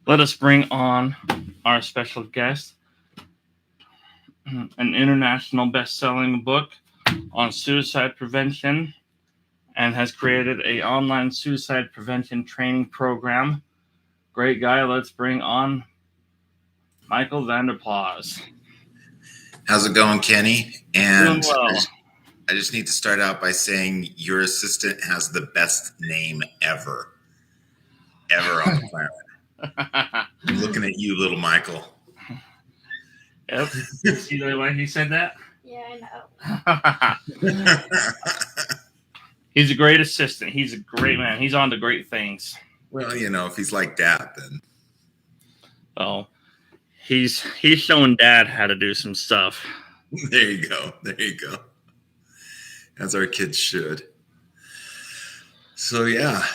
let us bring on our special guest, an international best-selling book on suicide prevention, and has created a online suicide prevention training program. Great guy. Let's bring on Michael Vanderplas. How's it going, Kenny? Doing And well. I just need to start out by saying your assistant has the best name ever on the planet. I'm looking at you, little Michael. Yep. See the way he said that? Yeah, I know. He's a great assistant. He's a great man. He's on to great things. Well, if he's like that, then. Oh, he's showing Dad how to do some stuff. There you go. As our kids should. So, yeah.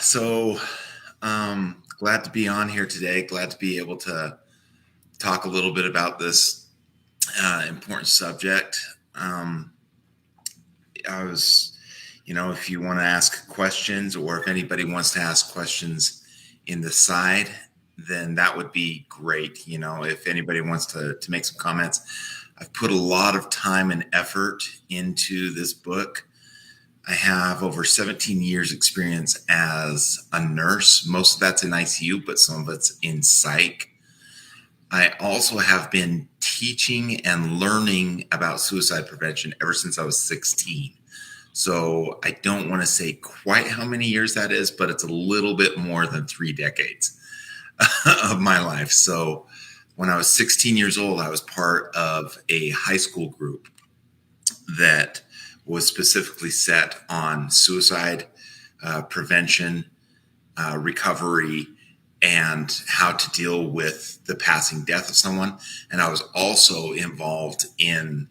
Glad to be on here today. Glad to be able to talk a little bit about this important subject. If you want to ask questions, or if anybody wants to ask questions in the side, then that would be great. If anybody wants to make some comments. I've put a lot of time and effort into this book. I have over 17 years experience as a nurse. Most of that's in ICU, but some of it's in psych. I also have been teaching and learning about suicide prevention ever since I was 16. So I don't want to say quite how many years that is, but it's a little bit more than 3 decades of my life. So when I was 16 years old, I was part of a high school group that was specifically set on suicide prevention, recovery, and how to deal with the passing death of someone. And I was also involved in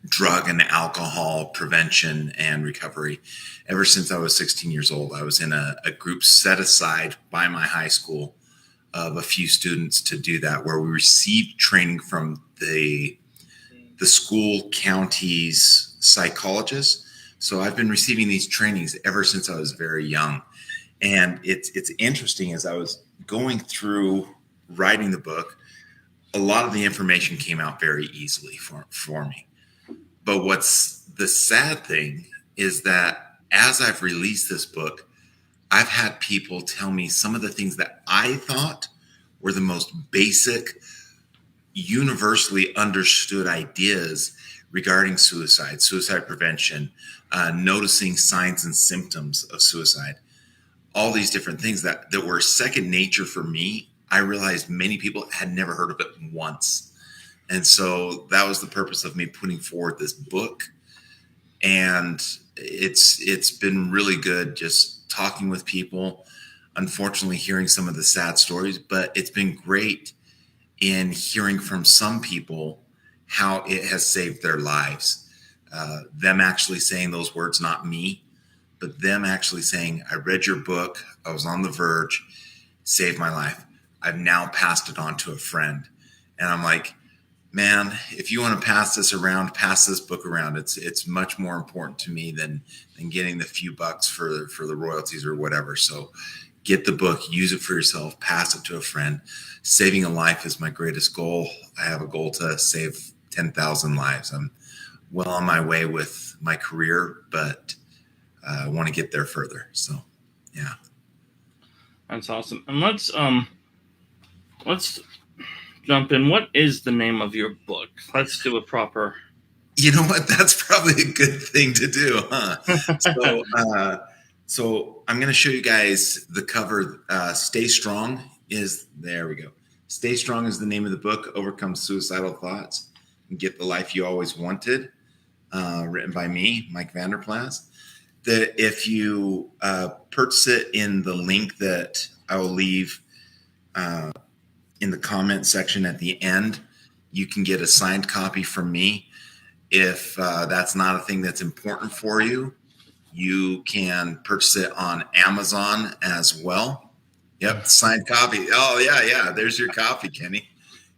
drug and alcohol prevention and recovery. Ever since I was 16 years old, I was in a group set aside by my high school of a few students to do that, where we received training from the school county's psychologists. So I've been receiving these trainings ever since I was very young. And it's interesting, as I was going through writing the book, a lot of the information came out very easily for me. But what's the sad thing is that as I've released this book, I've had people tell me some of the things that I thought were the most basic, universally understood ideas regarding suicide prevention, noticing signs and symptoms of suicide, all these different things that were second nature for me. I realized many people had never heard of it once. And so that was the purpose of me putting forward this book. And it's been really good just talking with people, unfortunately hearing some of the sad stories, but it's been great in hearing from some people how it has saved their lives. Them actually saying those words, not me, but them actually saying, I read your book, I was on the verge, saved my life. I've now passed it on to a friend. And I'm like, man, if you want to pass this book around. It's much more important to me than getting the few bucks for the royalties or whatever. So get the book, use it for yourself, pass it to a friend. Saving a life is my greatest goal. I have a goal to save 10,000 lives. I'm well on my way with my career, but I want to get there further. So, yeah. That's awesome. And let's jump in. What is the name of your book? Let's do a proper. You know what? That's probably a good thing to do, huh? So I'm going to show you guys the cover. Stay Strong there we go. Stay Strong is the name of the book. Overcome Suicidal Thoughts and Get the Life You Always Wanted. Written by me, Mike Vanderplas. If you purchase it in the link that I will leave in the comment section at the end, you can get a signed copy from me. If that's not a thing that's important for you, you can purchase it on Amazon as well. Yep, signed copy. Oh, yeah. There's your copy, Kenny.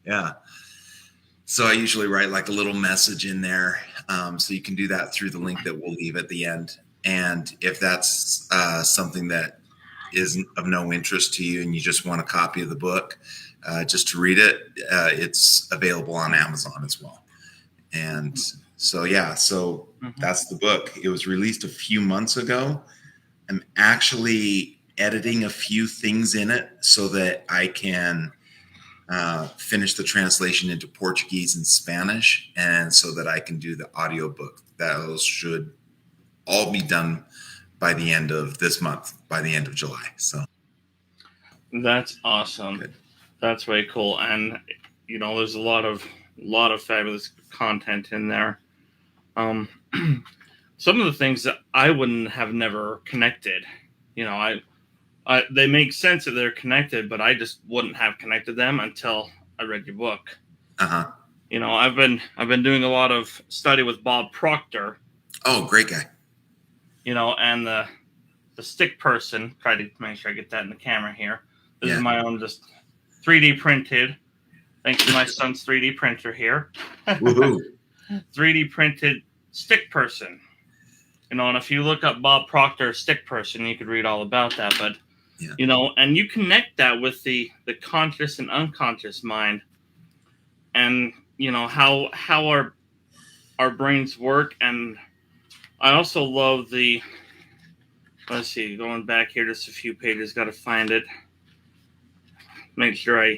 Yeah. So I usually write like a little message in there. So you can do that through the link that we'll leave at the end. And if that's something that is of no interest to you and you just want a copy of the book, just to read it, it's available on Amazon as well. And so, that's the book. It was released a few months ago. I'm actually editing a few things in it so that I can finish the translation into Portuguese and Spanish, and so that I can do the audiobook. Those should all be done by the end of this month, by the end of July. So That's awesome. Good. That's very cool. And there's a lot of fabulous content in there. Some of the things that I wouldn't have never connected, they make sense that they're connected, but I just wouldn't have connected them until I read your book. Uh-huh. I've been doing a lot of study with Bob Proctor. Oh, great guy. And the stick person. Try to make sure I get that in the camera here. This is my own, just 3D printed. Thanks to my son's 3D printer here. Woohoo. 3D printed stick person. And if you look up Bob Proctor stick person, you could read all about that. But and you connect that with the conscious and unconscious mind, and how our brains work. And I also love let's see, going back here just a few pages, got to find it. Make sure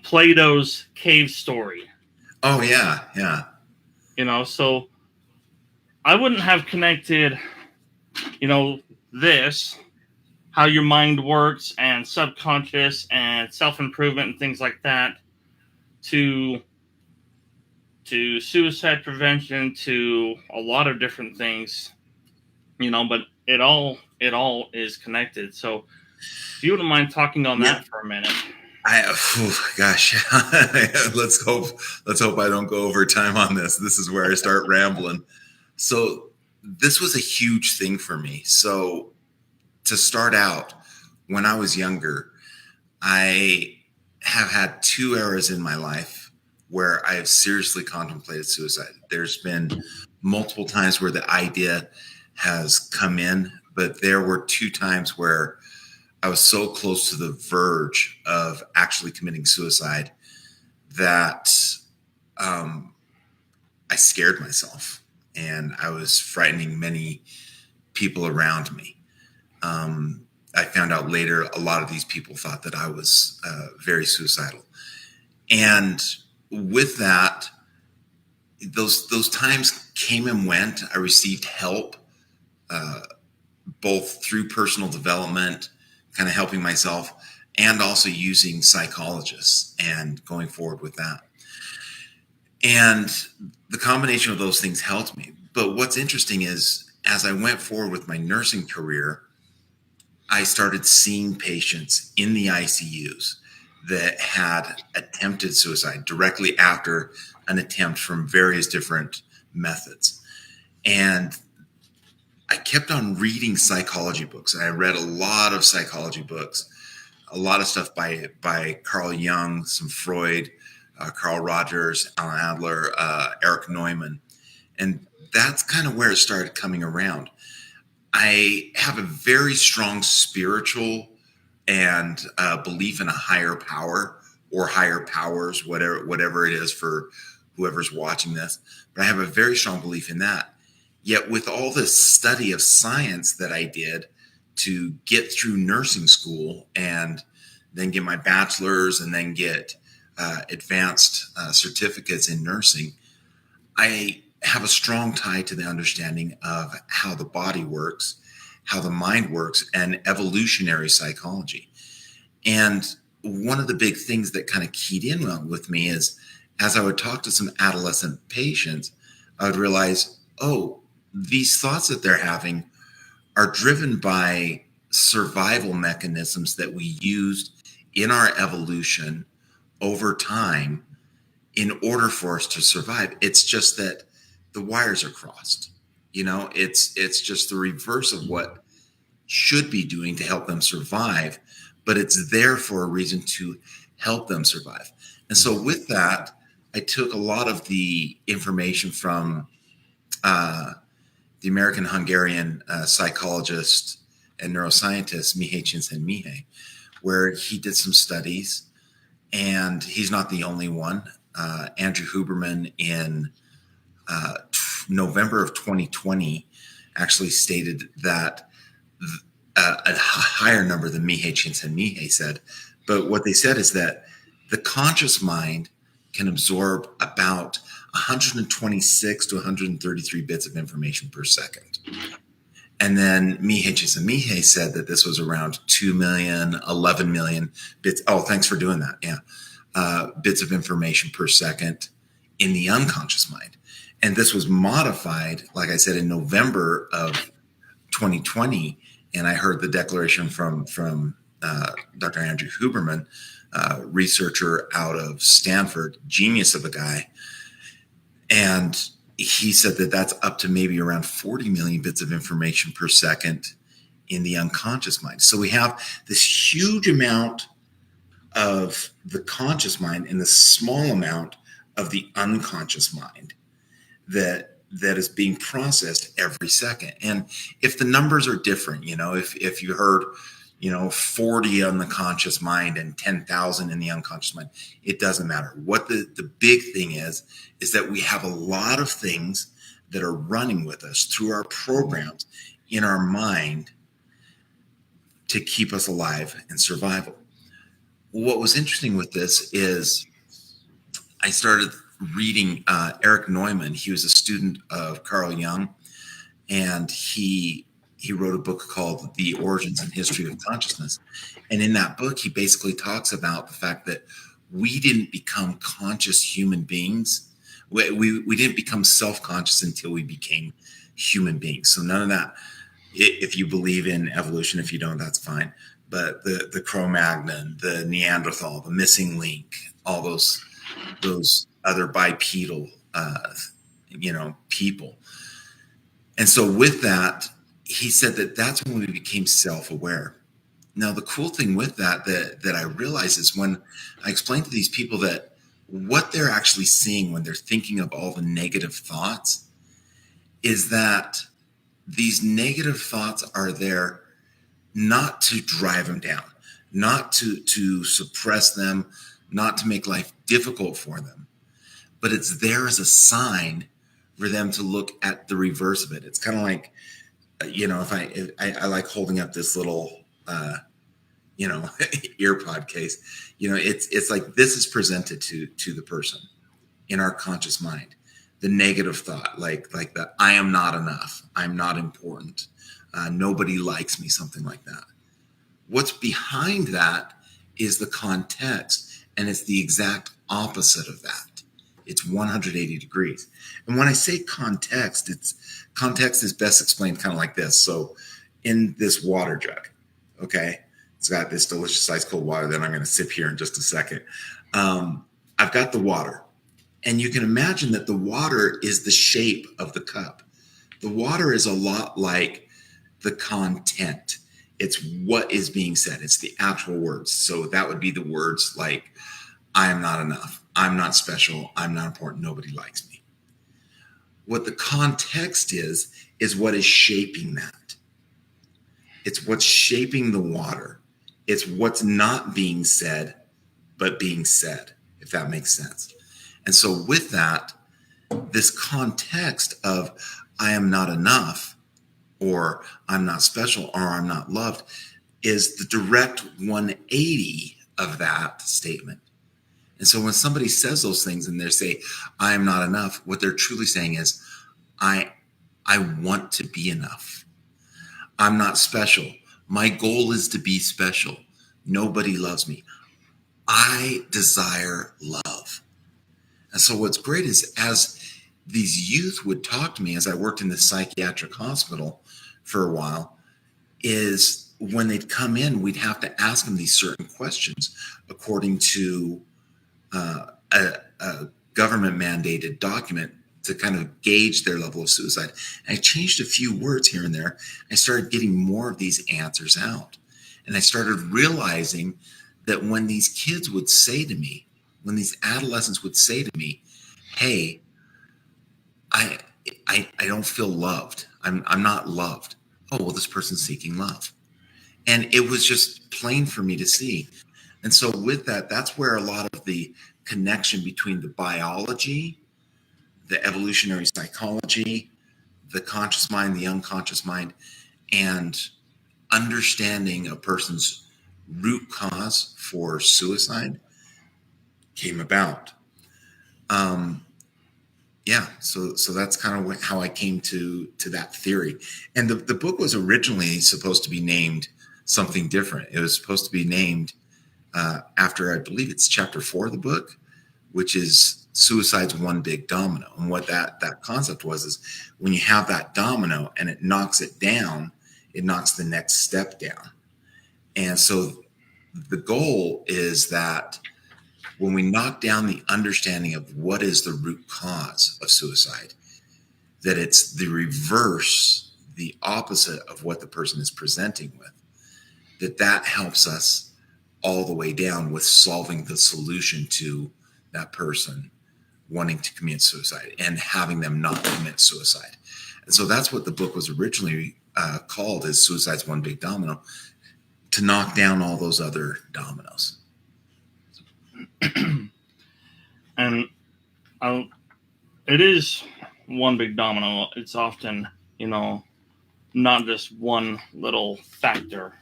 Plato's cave story. Oh yeah. So I wouldn't have connected, this, how your mind works and subconscious and self-improvement and things like that, to suicide prevention, to a lot of different things, but it all is connected. So if you wouldn't mind talking on that for a minute. Gosh, let's hope I don't go over time on this. This is where I start rambling. So this was a huge thing for me. So to start out, when I was younger, I have had 2 eras in my life where I have seriously contemplated suicide. There's been multiple times where the idea has come in, but there were 2 times where I was so close to the verge of actually committing suicide that I scared myself, and I was frightening many people around me. I found out later a lot of these people thought that I was very suicidal. And with that, those times came and went. I received help, both through personal development, kind of helping myself, and also using psychologists and going forward with that. And the combination of those things helped me. But what's interesting is, as I went forward with my nursing career, I started seeing patients in the ICUs that had attempted suicide directly after an attempt from various different methods. And I kept on reading psychology books. I read a lot of psychology books, a lot of stuff by Carl Jung, some Freud, Carl Rogers, Alan Adler, Eric Neumann. And that's kind of where it started coming around. I have a very strong spiritual and belief in a higher power or higher powers, whatever it is for whoever's watching this. But I have a very strong belief in that. Yet with all this study of science that I did to get through nursing school and then get my bachelor's and then get advanced certificates in nursing, I have a strong tie to the understanding of how the body works, how the mind works, and evolutionary psychology. And one of the big things that kind of keyed in with me is, as I would talk to some adolescent patients, I would realize, these thoughts that they're having are driven by survival mechanisms that we used in our evolution over time in order for us to survive. It's just that the wires are crossed. It's just the reverse of what should be doing to help them survive, but it's there for a reason to help them survive. And so with that, I took a lot of the information from the American-Hungarian psychologist and neuroscientist Mihaly Csikszentmihalyi, where he did some studies, and he's not the only one. Andrew Huberman in November of 2020 actually stated that a higher number than Mihaly Csikszentmihalyi said. But what they said is that the conscious mind can absorb about 126 to 133 bits of information per second. And then Mihaly Csikszentmihalyi said that this was around 2 million, 11 million bits. Oh, thanks for doing that. Yeah. Bits of information per second in the unconscious mind. And this was modified, like I said, in November of 2020. And I heard the declaration from Dr. Andrew Huberman, researcher out of Stanford, genius of a guy. And he said that that's up to maybe around 40 million bits of information per second in the unconscious mind. So we have this huge amount of the conscious mind and this small amount of the unconscious mind that is being processed every second. And if the numbers are different, if you heard, 40 on the conscious mind and 10,000 in the unconscious mind, it doesn't matter. What the big thing is that we have a lot of things that are running with us through our programs in our mind to keep us alive and survival. What was interesting with this is I started reading Eric Neumann. He was a student of Carl Jung, and he wrote a book called The Origins and History of Consciousness. And in that book, he basically talks about the fact that we didn't become conscious human beings. We didn't become self-conscious until we became human beings. So none of that, if you believe in evolution, if you don't, that's fine. But the Cro-Magnon, the Neanderthal, the missing link, all those other bipedal, people. And so with that, he said that that's when we became self-aware. Now, the cool thing with that I realize is when I explain to these people that what they're actually seeing when they're thinking of all the negative thoughts is that these negative thoughts are there not to drive them down, not to suppress them, not to make life difficult for them, but it's there as a sign for them to look at the reverse of it. It's kind of like, if I like holding up this little, earpod case, it's like this is presented to the person in our conscious mind, the negative thought, like the I am not enough, I'm not important, nobody likes me, something like that. What's behind that is the context, and it's the exact opposite of that. It's 180 degrees. And when I say context is best explained kind of like this. So in this water jug, okay, it's got this delicious ice cold water that I'm going to sip here in just a second. I've got the water, and you can imagine that the water is the shape of the cup. The water is a lot like the content. It's what is being said. It's the actual words. So that would be the words like, I am not enough. I'm not special. I'm not important. Nobody likes me. What the context is what is shaping that. It's what's shaping the water. It's what's not being said, but being said, if that makes sense. And so with that, this context of I am not enough, or I'm not special, or I'm not loved, is the direct 180 of that statement. And so when somebody says those things and they say, I am not enough, what they're truly saying is, I want to be enough. I'm not special. My goal is to be special. Nobody loves me. I desire love. And so what's great is as these youth would talk to me as I worked in the psychiatric hospital for a while, is when they'd come in, we'd have to ask them these certain questions according to a government mandated document to kind of gauge their level of suicide. And I changed a few words here and there. I started getting more of these answers out. And I started realizing that when these kids would say to me, when these adolescents would say to me, hey, I don't feel loved. I'm not loved. Oh, well, this person's seeking love. And it was just plain for me to see. And so with that, that's where a lot of the connection between the biology, the evolutionary psychology, the conscious mind, the unconscious mind, and understanding a person's root cause for suicide came about. So that's kind of how I came to that theory. And the book was originally supposed to be named something different. It was supposed to be named after, I believe it's chapter 4 of the book, which is suicide's one big domino. And what that concept was is when you have that domino and it knocks it down, it knocks the next step down. And so the goal is that when we knock down the understanding of what is the root cause of suicide, that it's the reverse, the opposite of what the person is presenting with, that helps us all the way down with solving the solution to that person wanting to commit suicide and having them not commit suicide. And so that's what the book was originally called, is Suicide's One Big Domino, to knock down all those other dominoes. And it is one big domino. It's often, not just one little factor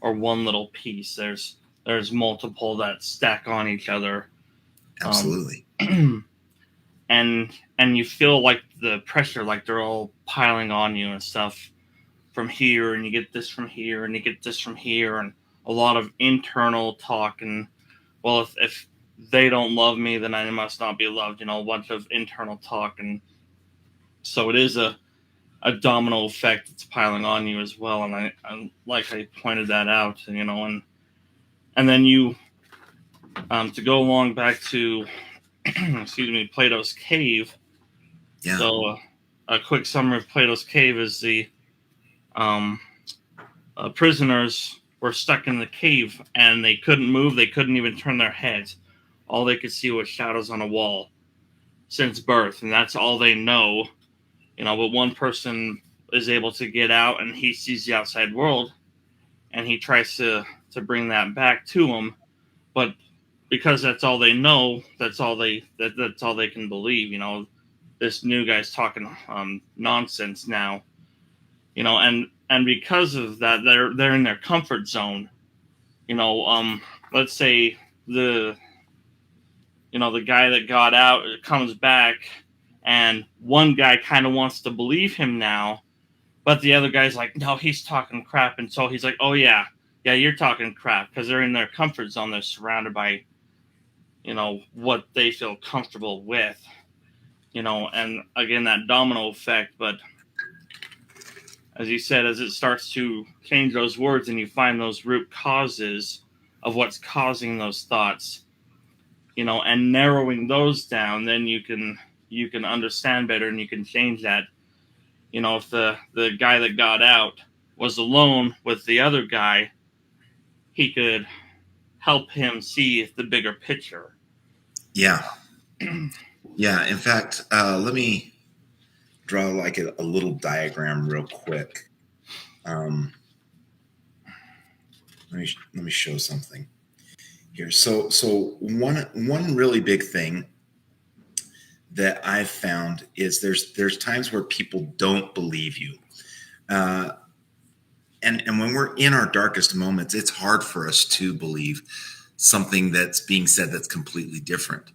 or one little piece. There's multiple that stack on each other. Absolutely. And you feel like the pressure, like they're all piling on you and stuff from here, and you get this from here, and you get this from here, and a lot of internal talk. And, well, if they don't love me, then I must not be loved, a bunch of internal talk. And so it is a domino effect that's piling on you as well. And I like how you pointed that out, and then you, to go along back to, Plato's cave. Yeah. So a quick summary of Plato's cave is the prisoners were stuck in the cave and they couldn't move. They couldn't even turn their heads. All they could see was shadows on a wall since birth, and that's all they know. But one person is able to get out, and he sees the outside world, and he tries to bring that back to him. But because that's all they know, that's all they can believe. This new guy's talking nonsense now. And because of that, they're in their comfort zone. Let's say the guy that got out comes back, and one guy kind of wants to believe him now, but the other guy's like, no, he's talking crap. And so he's like, oh yeah, you're talking crap, because they're in their comfort zone. They're surrounded by, what they feel comfortable with, and again, that domino effect. But as you said, as it starts to change those words and you find those root causes of what's causing those thoughts, and narrowing those down, then you can understand better, and you can change that. If the guy that got out was alone with the other guy, he could help him see the bigger picture. Yeah. Yeah. In fact, let me draw like a little diagram real quick. Let me show something here. So one really big thing that I've found is there's times where people don't believe you. And when we're in our darkest moments, it's hard for us to believe something that's being said that's completely different.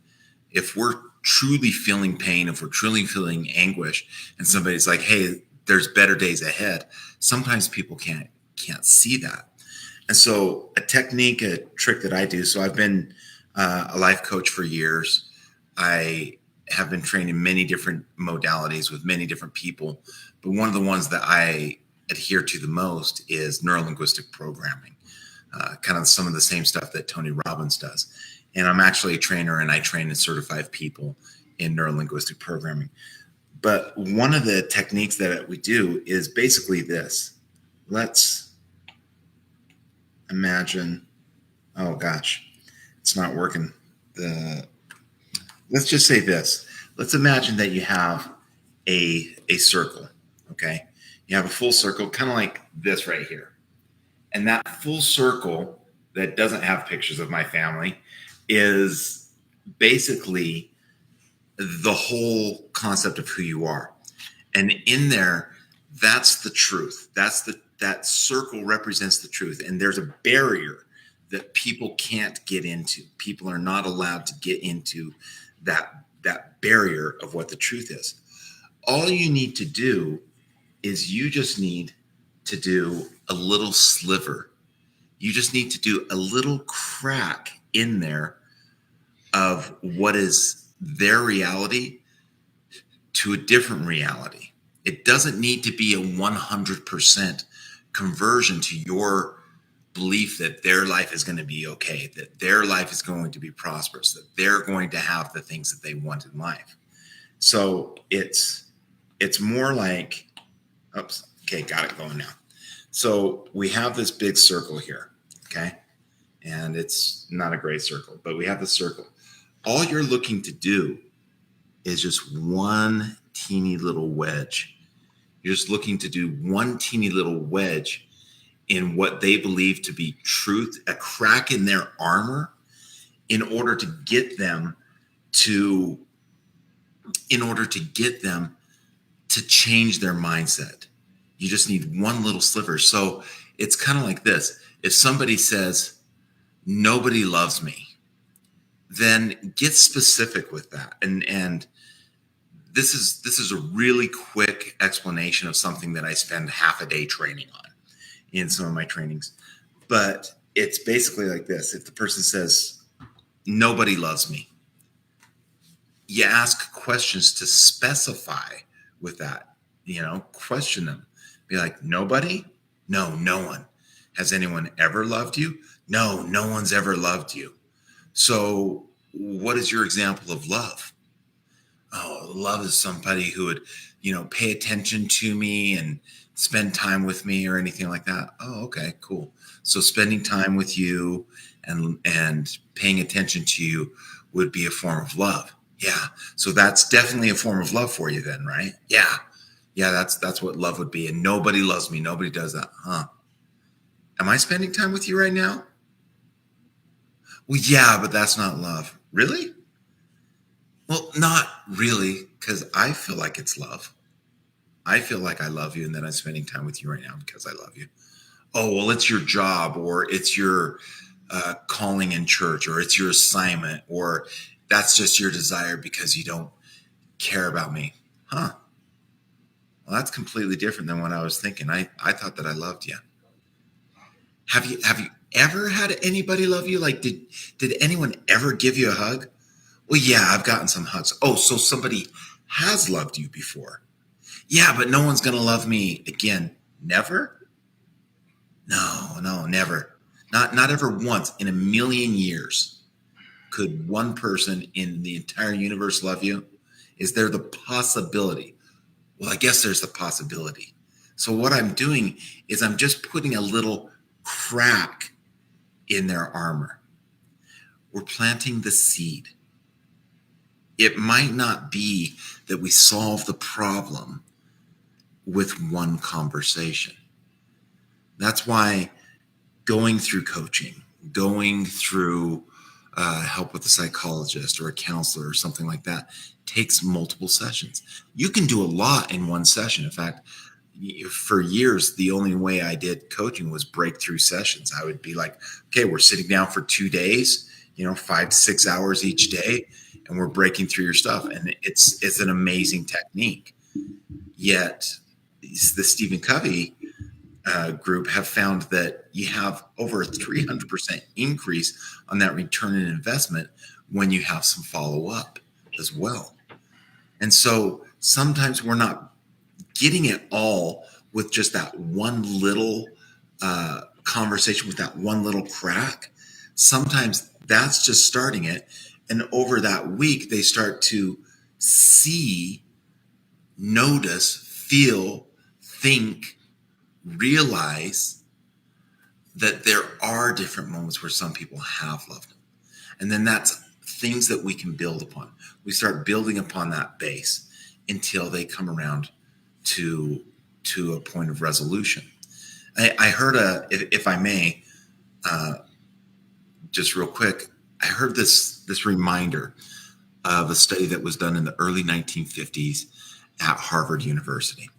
If we're truly feeling pain, if we're truly feeling anguish, and somebody's like, hey, there's better days ahead, sometimes people can't see that. And so a trick that I do, so I've been a life coach for years. I have been trained in many different modalities with many different people, but one of the ones that I adhere to the most is neurolinguistic programming, kind of some of the same stuff that Tony Robbins does. And I'm actually a trainer, and I train and certify people in neurolinguistic programming. But one of the techniques that we do is basically this. Let's imagine, oh gosh, it's not working. Let's just say this. Let's imagine that you have a circle, okay? You have a full circle, kind of like this right here. And that full circle that doesn't have pictures of my family is basically the whole concept of who you are. And in there, that's the truth. That circle represents the truth. And there's a barrier that people can't get into. People are not allowed to get into that barrier of what the truth is. All you need to do is you just need to do a little sliver. You just need to do a little crack in there of what is their reality to a different reality. It doesn't need to be a 100% conversion to your belief that their life is going to be okay, that their life is going to be prosperous, that they're going to have the things that they want in life. So it's more like, oops, okay, got it going now. So we have this big circle here, okay? And it's not a great circle, but we have the circle. All you're looking to do is just one teeny little wedge. You're just looking to do one teeny little wedge in what they believe to be truth, a crack in their armor, in order to get them to change their mindset. You just need one little sliver. So it's kind of like this. If somebody says, nobody loves me, then get specific with that. And this is a really quick explanation of something that I spend half a day training on in some of my trainings. But it's basically like this. If the person says, nobody loves me, you ask questions to specify with that, question them. Be like, nobody? No, no one. Has anyone ever loved you? No, no one's ever loved you. So what is your example of love? Oh, love is somebody who would, pay attention to me and spend time with me or anything like that. Oh, okay, cool. So spending time with you and paying attention to you would be a form of love. Yeah. So that's definitely a form of love for you then, right? Yeah. Yeah, that's what love would be. And nobody loves me. Nobody does that. Huh? Am I spending time with you right now? Well, yeah, but that's not love. Really? Well, not really, because I feel like it's love. I feel like I love you and that I'm spending time with you right now because I love you. Oh, well, it's your job, or it's your calling in church, or it's your assignment, or that's just your desire because you don't care about me. Huh? Well, that's completely different than what I was thinking. I thought that I loved you. Have you ever had anybody love you? Like, did anyone ever give you a hug? Well, yeah, I've gotten some hugs. Oh, so somebody has loved you before. Yeah, but no one's going to love me again. Never? No, never. Not ever once in a million years could one person in the entire universe love you. Is there the possibility? Well, I guess there's the possibility. So what I'm doing is I'm just putting a little crack in their armor. We're planting the seed. It might not be that we solve the problem with one conversation. That's why going through coaching, going through help with a psychologist or a counselor or something like that takes multiple sessions. You can do a lot in one session. In fact, for years, the only way I did coaching was breakthrough sessions. I would be like, okay, we're sitting down for 2 days, 5 to 6 hours each day, and we're breaking through your stuff. And it's an amazing technique. Yet the Stephen Covey group have found that you have over a 300% increase on that return on investment when you have some follow-up as well. And so sometimes we're not getting it all with just that one little conversation, with that one little crack. Sometimes that's just starting it. And over that week, they start to see, notice, feel, think, realize that there are different moments where some people have loved them. And then that's things that we can build upon. We start building upon that base until they come around to to a point of resolution. I heard if I may, just real quick, I heard this reminder of a study that was done in the early 1950s at Harvard University.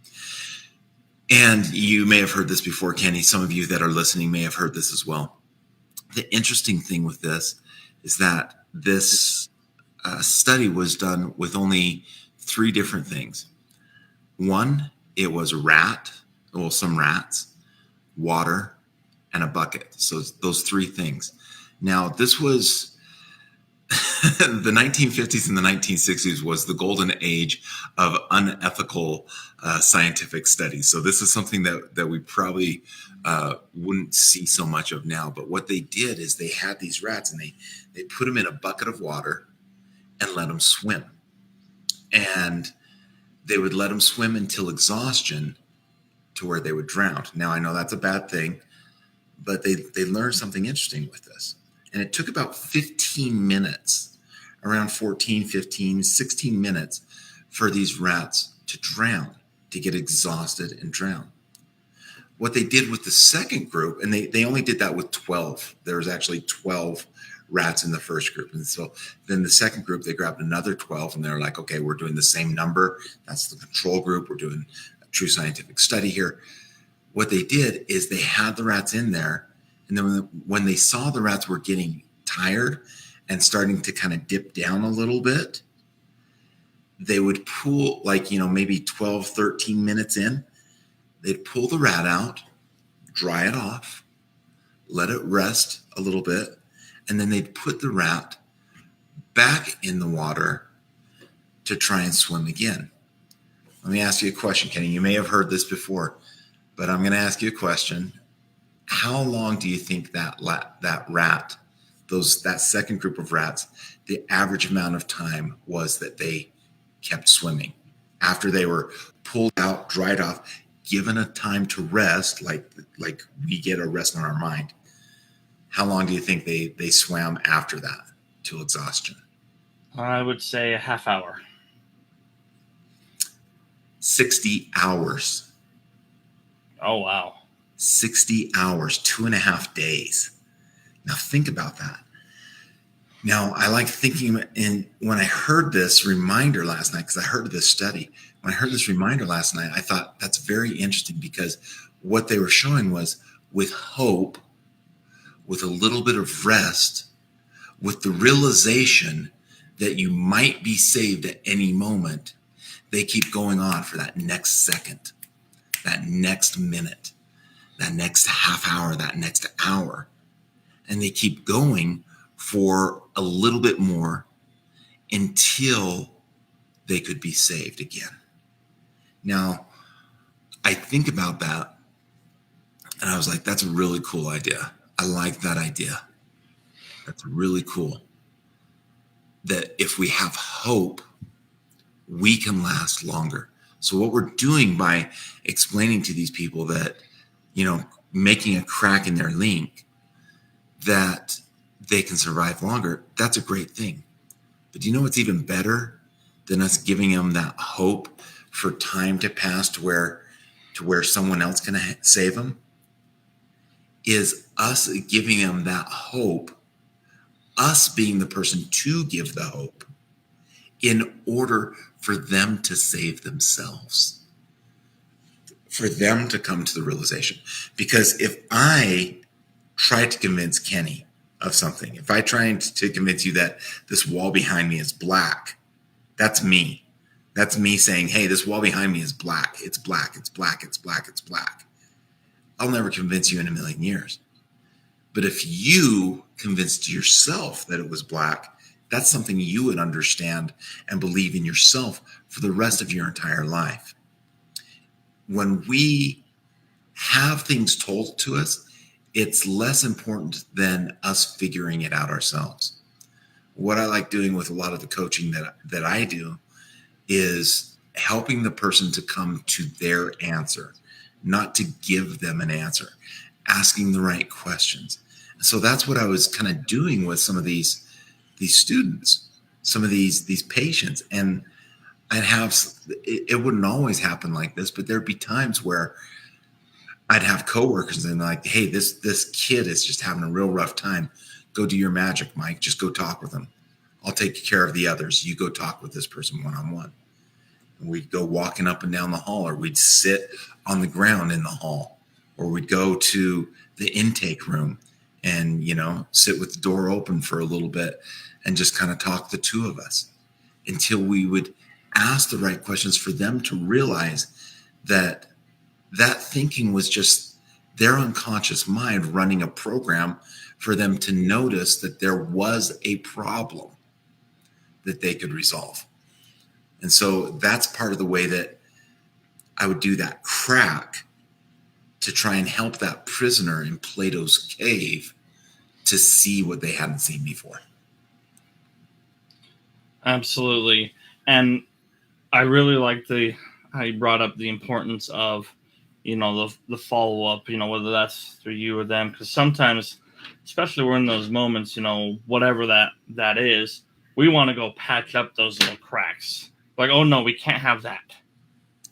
And you may have heard this before, Kenny. Some of you that are listening may have heard this as well. The interesting thing with this is that this study was done with only 3 different things. One, it was some rats, water, and a bucket. So those 3 things. Now, this was the 1950s and the 1960s was the golden age of unethical scientific studies. So this is something that we probably wouldn't see so much of now. But what they did is they had these rats and they put them in a bucket of water and let them swim. And they would let them swim until exhaustion to where they would drown. Now, I know that's a bad thing, but they learned something interesting with this. And it took about 15 minutes, around 14, 15, 16 minutes for these rats to drown, to get exhausted and drown. What they did with the second group, and they only did that with 12. There was actually 12 rats in the first group. And so then the second group, they grabbed another 12 and they're like, okay, we're doing the same number. That's the control group. We're doing a true scientific study here. What they did is they had the rats in there. And then when they saw the rats were getting tired and starting to kind of dip down a little bit, they would pull, maybe 12, 13 minutes in, they'd pull the rat out, dry it off, let it rest a little bit, and then they'd put the rat back in the water to try and swim again. Let me ask you a question, Kenny. You may have heard this before, but I'm going to ask you a question. How long do you think that second group of rats, the average amount of time was that they kept swimming after they were pulled out, dried off, given a time to rest, like we get a rest on our mind? How long do you think they swam after that till exhaustion? I would say a half hour. 60 hours. Oh, wow. 60 hours, 2.5 days. Now think about that. Now I like thinking, and when I heard this reminder last night, because I heard this study, when I heard this reminder last night, I thought that's very interesting, because what they were showing was with hope, with a little bit of rest, with the realization that you might be saved at any moment, they keep going on for that next second, that next minute, that next half hour, that next hour. And they keep going for a little bit more until they could be saved again. Now, I think about that and I was like, that's a really cool idea. I like that idea. That's really cool. That if we have hope, we can last longer. So what we're doing by explaining to these people that, making a crack in their link, that they can survive longer, that's a great thing. But do you know what's even better than us giving them that hope for time to pass to where someone else can save them? Is us giving them that hope, us being the person to give the hope in order for them to save themselves, for them to come to the realization. Because if I try to convince Kenny of something, if I try to convince you that this wall behind me is black, that's me. That's me saying, hey, this wall behind me is black. It's black. It's black. It's black. It's black. I'll never convince you in a million years. But if you convinced yourself that it was black, that's something you would understand and believe in yourself for the rest of your entire life. When we have things told to us, it's less important than us figuring it out ourselves. What I like doing with a lot of the coaching that I do is helping the person to come to their answer, not to give them an answer, asking the right questions. So that's what I was kind of doing with some of these students, some of these patients. And it wouldn't always happen like this, but there'd be times where I'd have coworkers and like, hey, this kid is just having a real rough time. Go do your magic, Mike. Just go talk with him. I'll take care of the others. You go talk with this person one-on-one. And we'd go walking up and down the hall, or we'd sit on the ground in the hall, or we'd go to the intake room and, sit with the door open for a little bit and just kind of talk, the two of us, until we would ask the right questions for them to realize that thinking was just their unconscious mind running a program for them to notice that there was a problem that they could resolve. And so that's part of the way that I would do that crack to try and help that prisoner in Plato's cave to see what they hadn't seen before. Absolutely. And I really like how you brought up the importance of, the follow-up, whether that's through you or them, because sometimes, especially we're in those moments, whatever that is, we want to go patch up those little cracks. Like, oh no, we can't have that.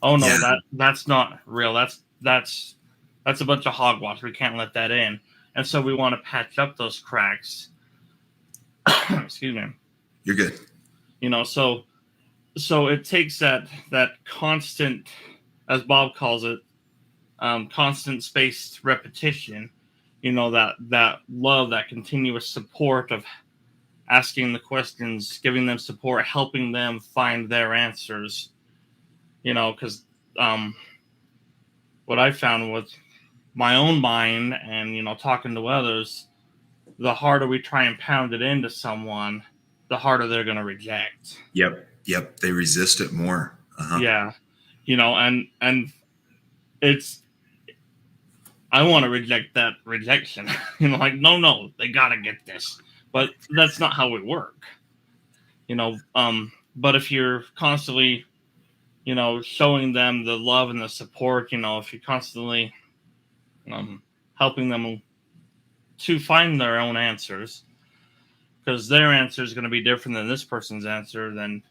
Oh no, that's not real. That's a bunch of hogwash. We can't let that in. And so we want to patch up those cracks. Excuse me. You're good. So it takes that constant, as Bob calls it, constant spaced repetition, that love, that continuous support of asking the questions, giving them support, helping them find their answers, because what I found with my own mind and, talking to others, the harder we try and pound it into someone, the harder they're going to reject. Yep. They resist it more. Uh-huh. Yeah. And it's, I want to reject that rejection. Like, no, they got to get this. But that's not how we work. But if you're constantly, showing them the love and the support, if you're constantly helping them to find their own answers, because their answer is going to be different than this person's answer, then,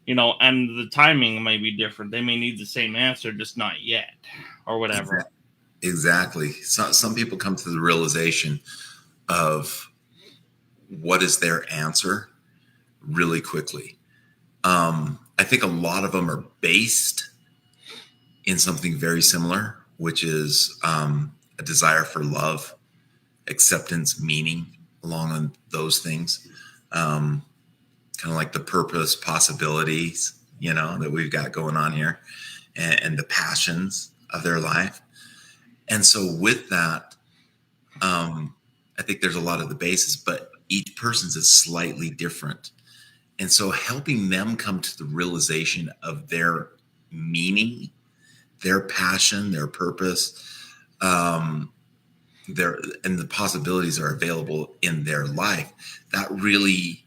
and the timing may be different. They may need the same answer, just not yet, or whatever. Exactly. So, some people come to the realization of what is their answer really quickly. I think a lot of them are based in something very similar, which is a desire for love, acceptance, meaning, along those things. Kind of like the purpose, possibilities, that we've got going on here, and the passions of their life. And so with that, I think there's a lot of the basis, but each person's is slightly different. And so helping them come to the realization of their meaning, their passion, their purpose, and the possibilities are available in their life, that really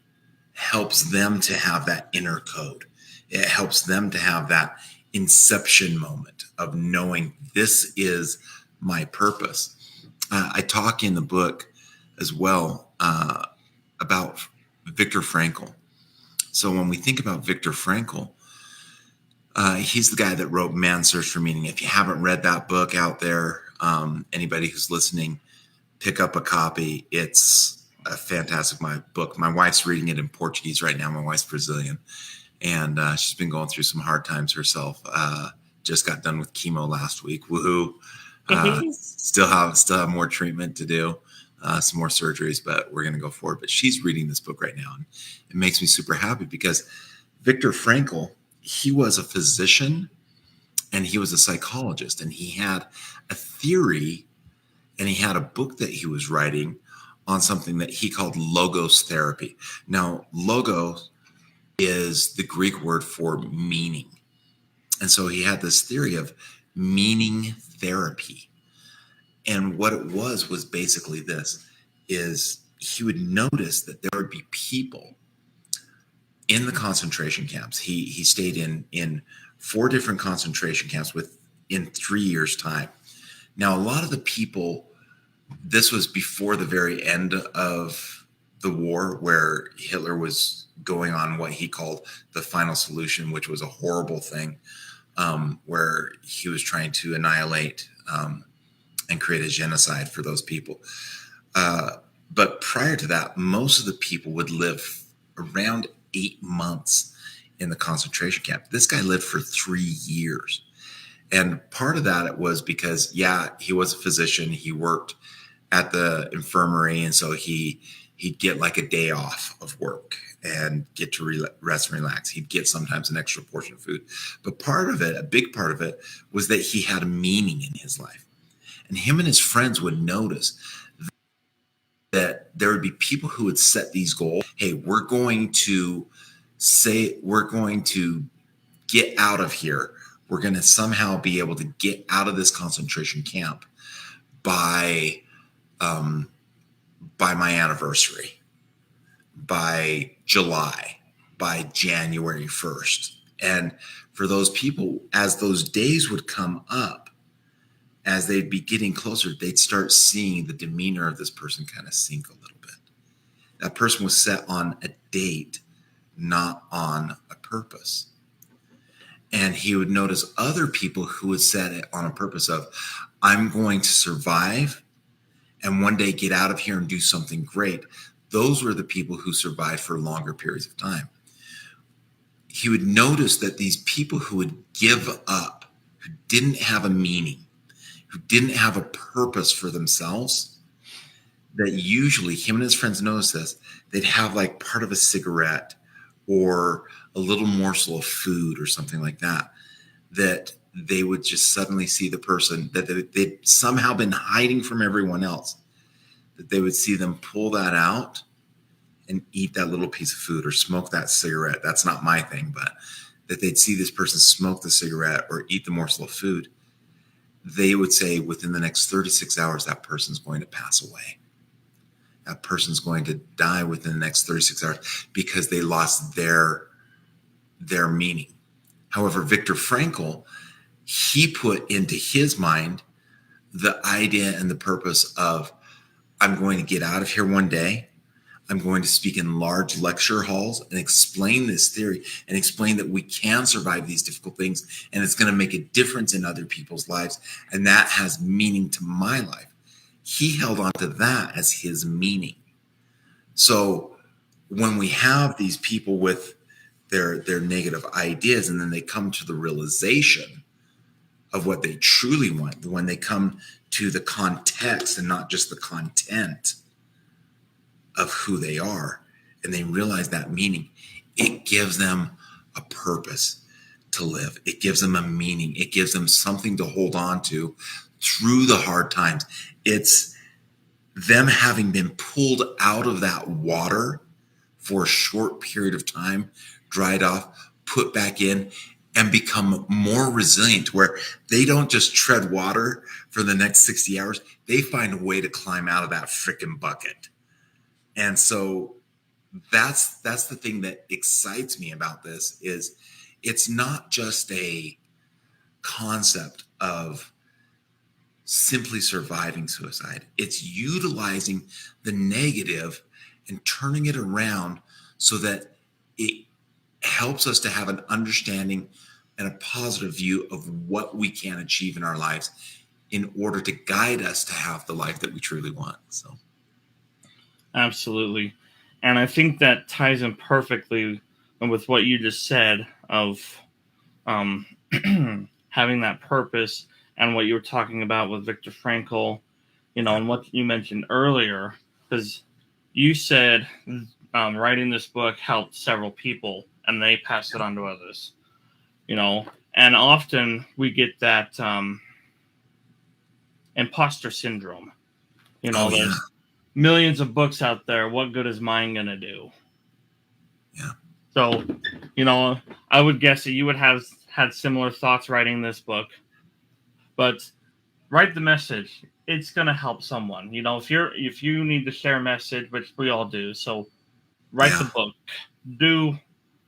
helps them to have that inner code. It helps them to have that inception moment of knowing this is my purpose. I talk in the book as well about Viktor Frankl. So when we think about Viktor Frankl, he's the guy that wrote Man's Search for Meaning. If you haven't read that book out there, anybody who's listening, pick up a copy. It's a fantastic book. My wife's reading it in Portuguese right now. My wife's Brazilian, and she's been going through some hard times herself. Just got done with chemo last week. Woohoo! Still have more treatment to do, some more surgeries, but we're going to go forward. But she's reading this book right now, and it makes me super happy because Viktor Frankl, he was a physician and he was a psychologist, and he had a theory and he had a book that he was writing on something that he called logos therapy. Now, logos is the Greek word for meaning. And so he had this theory of meaning therapy. And what it was basically this, is he would notice that there would be people in the concentration camps. He stayed in 4 different concentration camps within 3 years' time. Now, a lot of the people, this was before the very end of the war, where Hitler was going on what he called the final solution, which was a horrible thing, where he was trying to annihilate and create a genocide for those people. But prior to that, most of the people would live around 8 months in the concentration camp. This guy lived for 3 years. And part of that it was because, he was a physician. He worked at the infirmary. And so he'd get like a day off of work and get to rest and relax. He'd get sometimes an extra portion of food. But part of it, a big part of it, was that he had a meaning in his life. And him and his friends would notice that there would be people who would set these goals. Hey, we're going to get out of here. We're going to somehow be able to get out of this concentration camp by my anniversary, by July, by January 1st. And for those people, as those days would come up, as they'd be getting closer, they'd start seeing the demeanor of this person kind of sink a little bit. That person was set on a date, not on a purpose. And he would notice other people who would set it on a purpose of, I'm going to survive and one day get out of here and do something great. Those were the people who survived for longer periods of time. He would notice that these people who would give up, who didn't have a meaning, who didn't have a purpose for themselves, that usually him and his friends noticed this, they'd have like part of a cigarette or a little morsel of food or something like that, that they would just suddenly see the person that they'd somehow been hiding from everyone else, that they would see them pull that out and eat that little piece of food or smoke that cigarette. That's not my thing, but that they'd see this person smoke the cigarette or eat the morsel of food. They would say within the next 36 hours, that person's going to pass away. That person's going to die within the next 36 hours because they lost their meaning. However, Viktor Frankl, he put into his mind the idea and the purpose of, I'm going to get out of here one day. I'm going to speak in large lecture halls and explain this theory and explain that we can survive these difficult things and it's going to make a difference in other people's lives. And that has meaning to my life. He held on to that as his meaning. So when we have these people with their negative ideas and then they come to the realization of what they truly want, when they come to the context and not just the content of who they are, and they realize that meaning, it gives them a purpose to live. It gives them a meaning. It gives them something to hold on to through the hard times. It's them having been pulled out of that water for a short period of time, dried off, put back in, and become more resilient, where they don't just tread water for the next 60 hours. They find a way to climb out of that freaking bucket. And so that's the thing that excites me about this, is it's not just a concept of simply surviving suicide. It's utilizing the negative and turning it around so that it helps us to have an understanding and a positive view of what we can achieve in our lives in order to guide us to have the life that we truly want. So. Absolutely. And I think that ties in perfectly with what you just said of having that purpose and what you were talking about with Viktor Frankl, and what you mentioned earlier, because you said writing this book helped several people and they passed it on to others, and often we get that imposter syndrome, there's millions of books out there. What good is mine going to do? Yeah. So, I would guess that you would have had similar thoughts writing this book, but write the message. It's going to help someone. If you need to share a message, which we all do. So write the book, do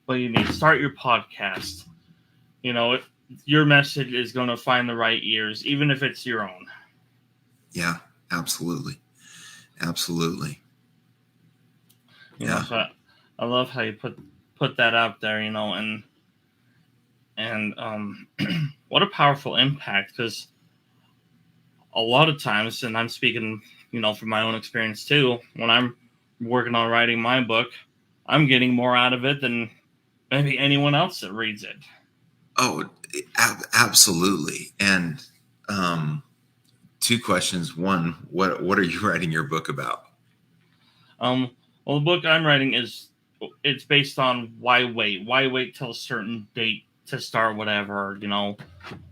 what you need. Start your podcast. Your message is going to find the right ears, even if it's your own. Yeah, absolutely. Absolutely. Yeah. So I love how you put that out there, and what a powerful impact, because a lot of times, and I'm speaking, from my own experience too, when I'm working on writing my book, I'm getting more out of it than maybe anyone else that reads it. Oh, absolutely. And um, two questions. One, what are you writing your book about? Well, the book I'm writing it's based on why wait? Why wait till a certain date to start whatever?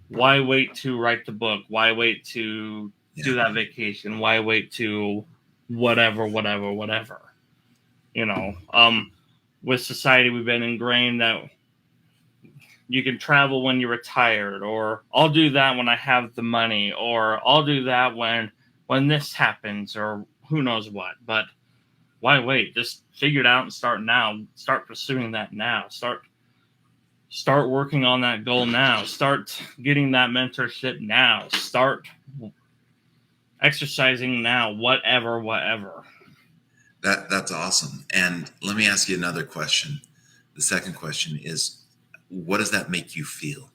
Why wait to write the book? Why wait to do that vacation? Why wait to whatever? With society, we've been ingrained that you can travel when you're retired, or I'll do that when I have the money, or I'll do that when this happens, or who knows what. But why wait? Just figure it out and start now. Start pursuing that now. Start working on that goal now. Start getting that mentorship now. Start exercising now. Whatever. That's awesome. And let me ask you another question. The second question is, what does that make you feel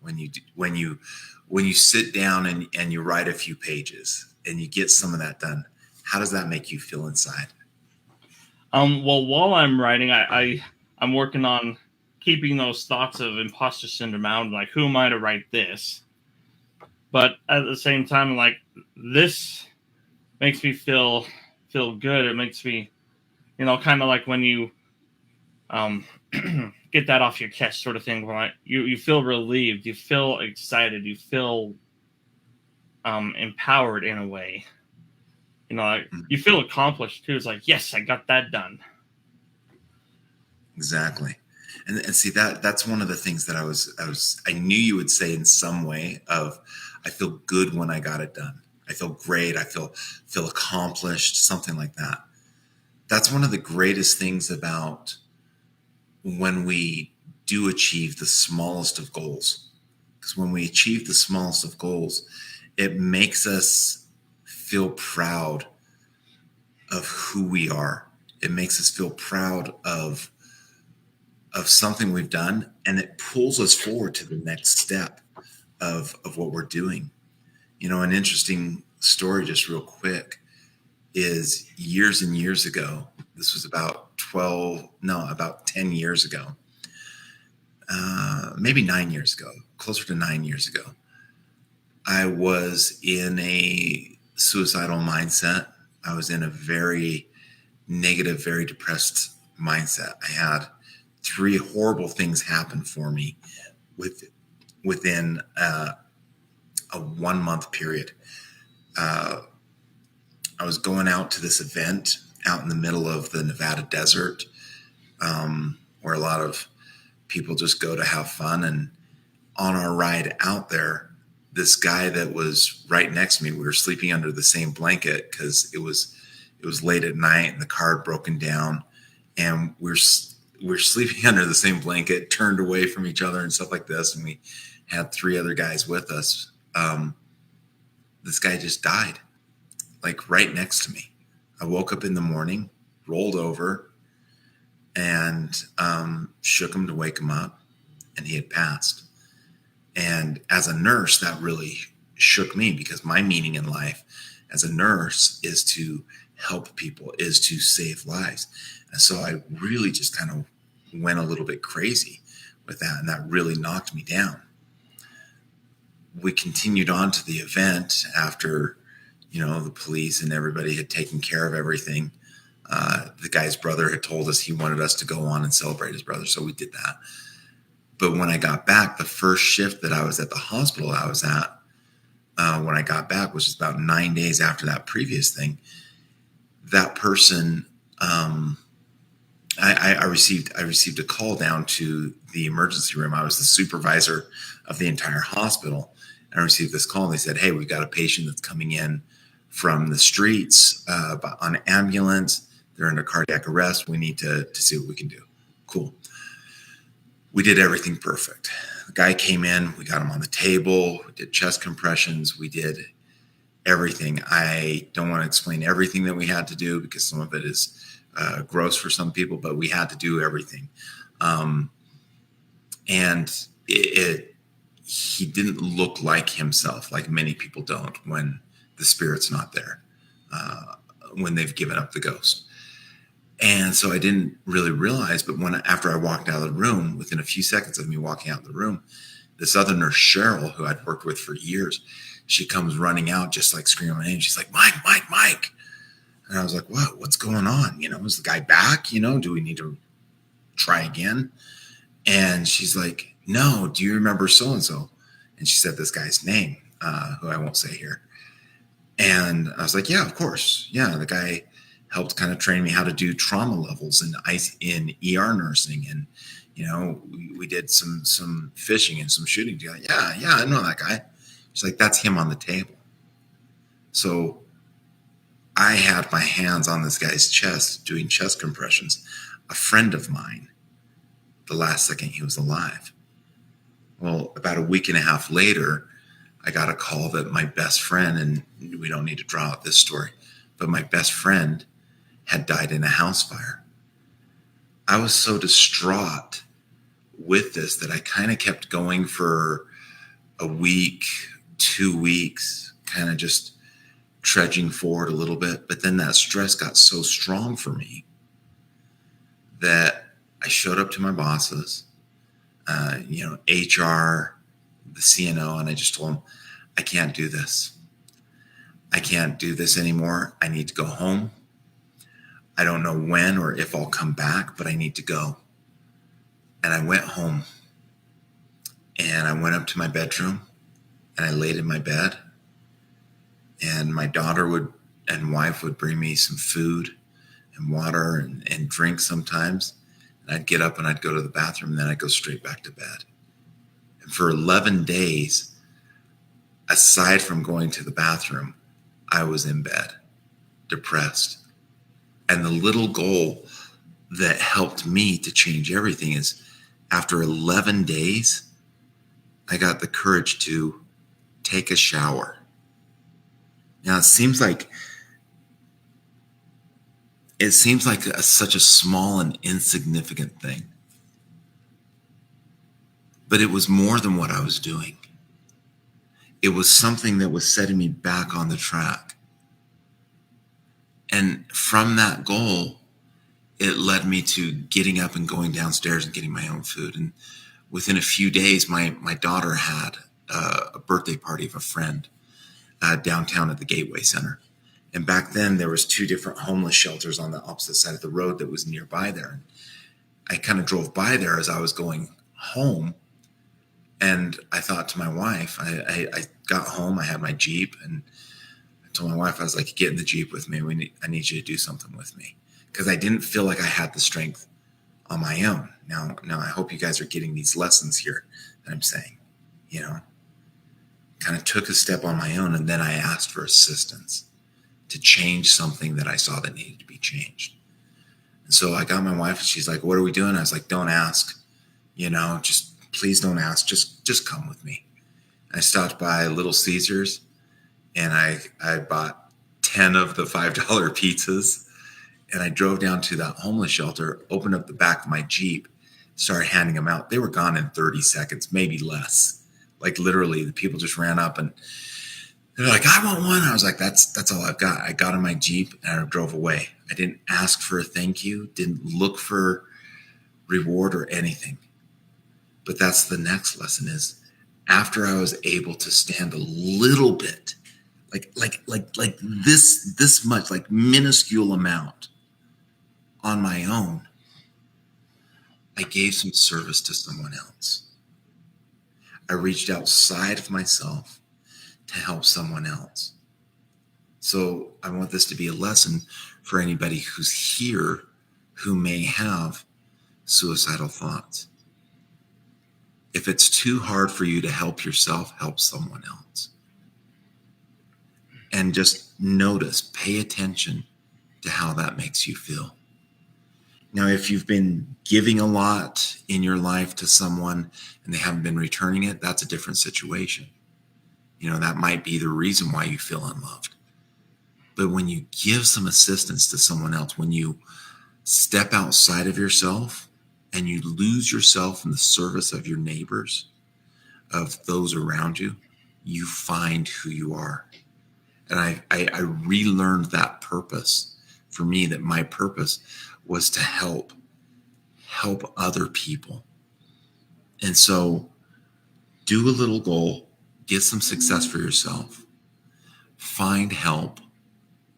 when you sit down and you write a few pages and you get some of that done? How does that make you feel inside? Well, while I'm writing, I'm working on keeping those thoughts of imposter syndrome out. Like, who am I to write this? But at the same time, like, this makes me feel good. It makes me, kind of like when you get that off your chest, sort of thing. Where like you feel relieved, you feel excited, you feel empowered in a way. Like, you feel accomplished too. It's like, yes, I got that done. Exactly. And see, that's one of the things that I knew you would say in some way of, I feel good when I got it done. I feel great. I feel accomplished, something like that. That's one of the greatest things about when we do achieve the smallest of goals. Because when we achieve the smallest of goals, it makes us feel proud of who we are. It makes us feel proud of something we've done, and it pulls us forward to the next step of what we're doing. An interesting story, just real quick, is years and years ago. This was about 10 years ago, maybe 9 years ago, closer to 9 years ago. I was in a suicidal mindset. I was in a very negative, very depressed mindset. I had 3 horrible things happen for me within a 1 month period. I was going out to this event out in the middle of the Nevada desert, where a lot of people just go to have fun. And on our ride out there, this guy that was right next to me, we were sleeping under the same blanket because it was late at night and the car had broken down, and we're sleeping under the same blanket, turned away from each other and stuff like this. And we had 3 other guys with us. This guy just died, like right next to me. I woke up in the morning, rolled over, and shook him to wake him up, and he had passed. And as a nurse, that really shook me, because my meaning in life as a nurse is to help people, is to save lives. And so I really just kind of went a little bit crazy with that, and that really knocked me down. We continued on to the event after, the police and everybody had taken care of everything. The guy's brother had told us he wanted us to go on and celebrate his brother, so we did that. But when I got back, the first shift that I was at the hospital I was at, when I got back, was just about 9 days after that previous thing. That person, I received a call down to the emergency room. I was the supervisor of the entire hospital, and I received this call, and they said, "Hey, we've got a patient that's coming in from the streets on an ambulance. They're under cardiac arrest. We need to see what we can do." Cool. We did everything perfect. The guy came in, we got him on the table, we did chest compressions, we did everything. I don't want to explain everything that we had to do, because some of it is gross for some people, but we had to do everything. And he didn't look like himself, like many people don't when the spirit's not there, when they've given up the ghost. And so I didn't really realize, but after I walked out of the room, within a few seconds of me walking out of the room, this other nurse, Cheryl, who I'd worked with for years, she comes running out, just like screaming my name. She's like, Mike, Mike, Mike. And I was like, what? What's going on? Is the guy back? Do we need to try again? And she's like, no, do you remember so-and-so? And she said this guy's name, who I won't say here. And I was like, yeah, of course. Yeah, the guy helped kind of train me how to do trauma levels in ER nursing. And, we did some fishing and some shooting together. Yeah, I know that guy. She's like, that's him on the table. So I had my hands on this guy's chest doing chest compressions. A friend of mine, the last second he was alive. Well, about a week and a half later, I got a call that my best friend, and we don't need to draw out this story, but my best friend had died in a house fire. I was so distraught with this that I kind of kept going for a week, 2 weeks, kind of just trudging forward a little bit. But then that stress got so strong for me that I showed up to my bosses, HR, the CNO, and I just told them, I can't do this. I can't do this anymore. I need to go home. I don't know when or if I'll come back, but I need to go. And I went home and I went up to my bedroom and I laid in my bed, and my daughter and wife would bring me some food and water and drink sometimes. And I'd get up and I'd go to the bathroom, and then I'd go straight back to bed. And for 11 days, aside from going to the bathroom, I was in bed, depressed. And the little goal that helped me to change everything is, after 11 days, I got the courage to take a shower. Now, it seems like such a small and insignificant thing. But it was more than what I was doing. It was something that was setting me back on the track. And from that goal, it led me to getting up and going downstairs and getting my own food. And within a few days, my daughter had a birthday party of a friend downtown at the Gateway Center. And back then, there was 2 different homeless shelters on the opposite side of the road that was nearby there. I kind of drove by there as I was going home. And I thought to my wife, I got home, I had my Jeep, and I told my wife, I was like, get in the Jeep with me. I need you to do something with me. Because I didn't feel like I had the strength on my own. Now, I hope you guys are getting these lessons here that I'm saying, kind of took a step on my own, and then I asked for assistance to change something that I saw that needed to be changed. And so I got my wife, and she's like, what are we doing? I was like, don't ask, just please don't ask. Just come with me. I stopped by Little Caesars, and I bought 10 of the $5 pizzas, and I drove down to that homeless shelter, opened up the back of my Jeep, started handing them out. They were gone in 30 seconds, maybe less. Like literally, the people just ran up and they're like, I want one. I was like, that's all I've got. I got in my Jeep and I drove away. I didn't ask for a thank you, didn't look for reward or anything. But that's the next lesson is, after I was able to stand a little bit, like this much, like minuscule amount on my own, I gave some service to someone else. I reached outside of myself to help someone else. So I want this to be a lesson for anybody who's here who may have suicidal thoughts. If it's too hard for you to help yourself, help someone else. And just notice, pay attention to how that makes you feel. Now, if you've been giving a lot in your life to someone and they haven't been returning it, that's a different situation. That might be the reason why you feel unloved. But when you give some assistance to someone else, when you step outside of yourself and you lose yourself in the service of your neighbors, of those around you, you find who you are. And I relearned that purpose for me, that my purpose was to help other people. And so do a little goal, get some success for yourself, find help.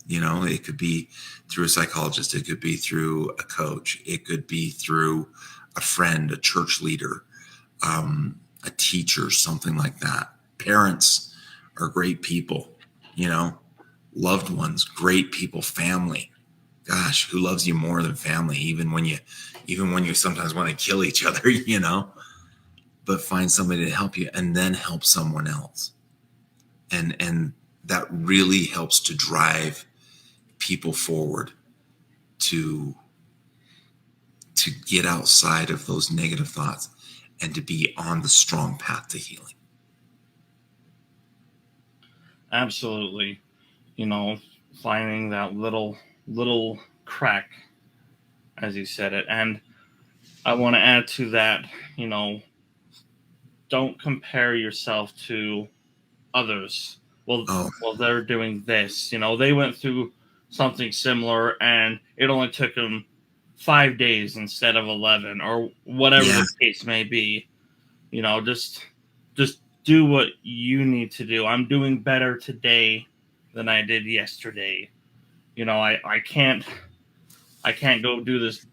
It could be through a psychologist. It could be through a coach. It could be through a friend, a church leader, a teacher, something like that. Parents are great people, loved ones, great people, family. Gosh, who loves you more than family? Even when you sometimes want to kill each other, but find somebody to help you and then help someone else. And that really helps to drive people forward to get outside of those negative thoughts and to be on the strong path to healing. Absolutely. Finding that little crack, as you said it. And I want to add to that, don't compare yourself to others. Well, they're doing this. They went through something similar and it only took them 5 days instead of 11, or whatever the case may be. Just do what you need to do. I'm doing better today than I did yesterday. I can't go do this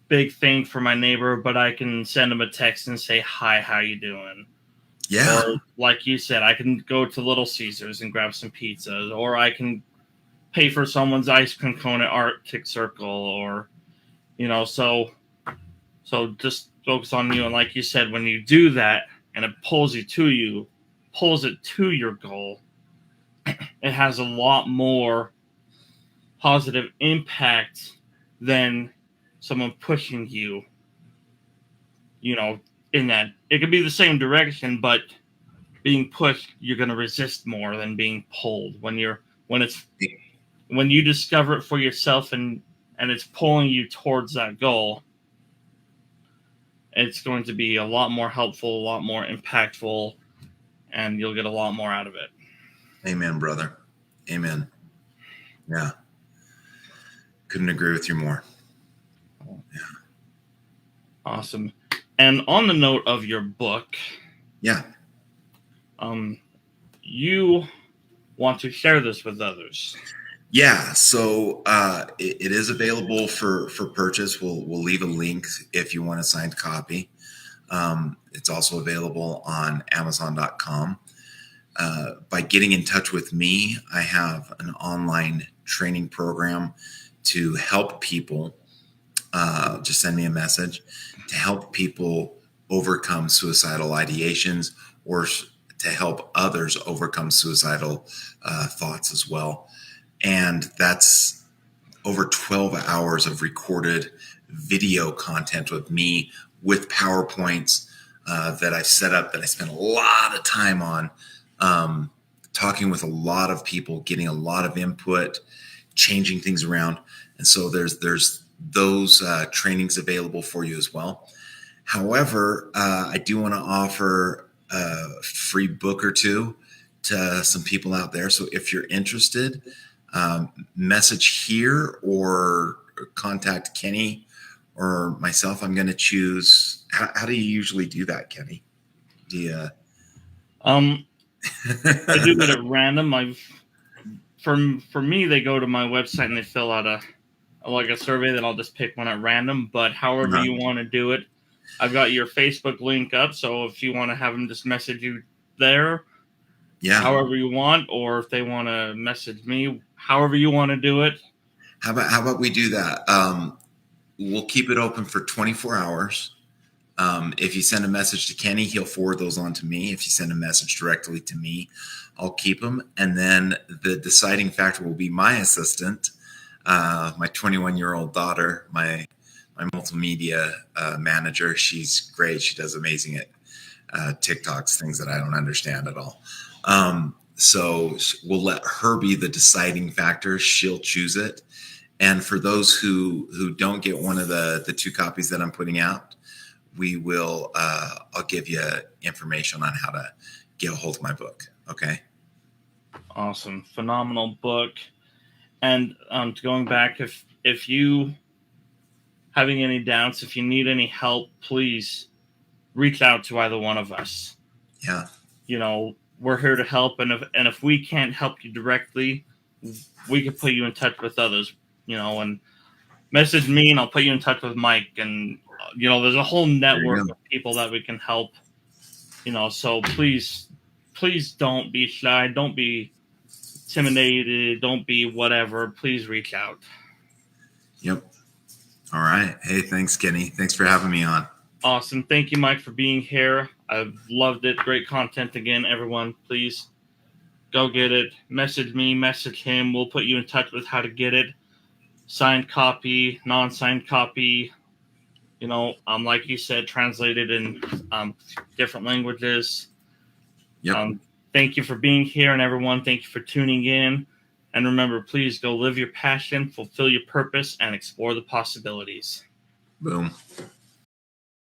big thing for my neighbor, but I can send him a text and say, "Hi, how you doing?" Yeah. Or like you said, I can go to Little Caesars and grab some pizzas, or I can pay for someone's ice cream cone at Arctic Circle, or so just focus on you. And like you said, when you do that and it pulls it to your goal, it has a lot more positive impact than someone pushing you, in that it could be the same direction, but being pushed, you're going to resist more than being pulled. When you discover it for yourself and it's pulling you towards that goal, it's going to be a lot more helpful, a lot more impactful, and you'll get a lot more out of it. Amen, brother. Amen. Yeah. Couldn't agree with you more. Yeah. Awesome. And on the note of your book, you want to share this with others. Yeah, so it is available for purchase. We'll leave a link if you want a signed copy. It's also available on Amazon.com. By getting in touch with me, I have an online training program to help people. Just send me a message to help people overcome suicidal ideations, or to help others overcome suicidal thoughts as well. And that's over 12 hours of recorded video content with me, with PowerPoints that I set up, that I spent a lot of time on, talking with a lot of people, getting a lot of input, changing things around. And so there's those trainings available for you as well. However, I do want to offer a free book or two to some people out there. So if you're interested, message here or contact Kenny or myself. I'm going to choose. How do you usually do that, Kenny? Do you? I do it at random. For me, they go to my website and they fill out a survey that I'll just pick one at random. But however you want to do it, I've got your Facebook link up. So if you want to have them just message you there, however you want, or if they want to message me, however you want to do it. How about we do that? We'll keep it open for 24 hours. If you send a message to Kenny, he'll forward those on to me. If you send a message directly to me, I'll keep them. And then the deciding factor will be my assistant, my 21-year-old daughter, my multimedia manager. She's great. She does amazing at TikToks, things that I don't understand at all. So we'll let her be the deciding factor. She'll choose it. And for those who don't get one of the 2 copies that I'm putting out, we will I'll give you information on how to get a hold of my book. Okay. Awesome. Phenomenal book. And going back, if you having any doubts, if you need any help, please reach out to either one of us. Yeah. We're here to help, and if we can't help you directly, we can put you in touch with others, and message me and I'll put you in touch with Mike, and there's a whole network of people that we can help, so please don't be shy, don't be intimidated, don't be whatever, please reach out. Yep. All right. Hey, thanks, Kenny. Thanks for having me on. Awesome. Thank you, Mike, for being here. I've loved it. Great content again. Everyone, please go get it. Message me, message him. We'll put you in touch with how to get it. Signed copy, non-signed copy. Like you said, translated in different languages. Yep. Thank you for being here, and everyone, thank you for tuning in. And remember, please go live your passion, fulfill your purpose, and explore the possibilities. Boom.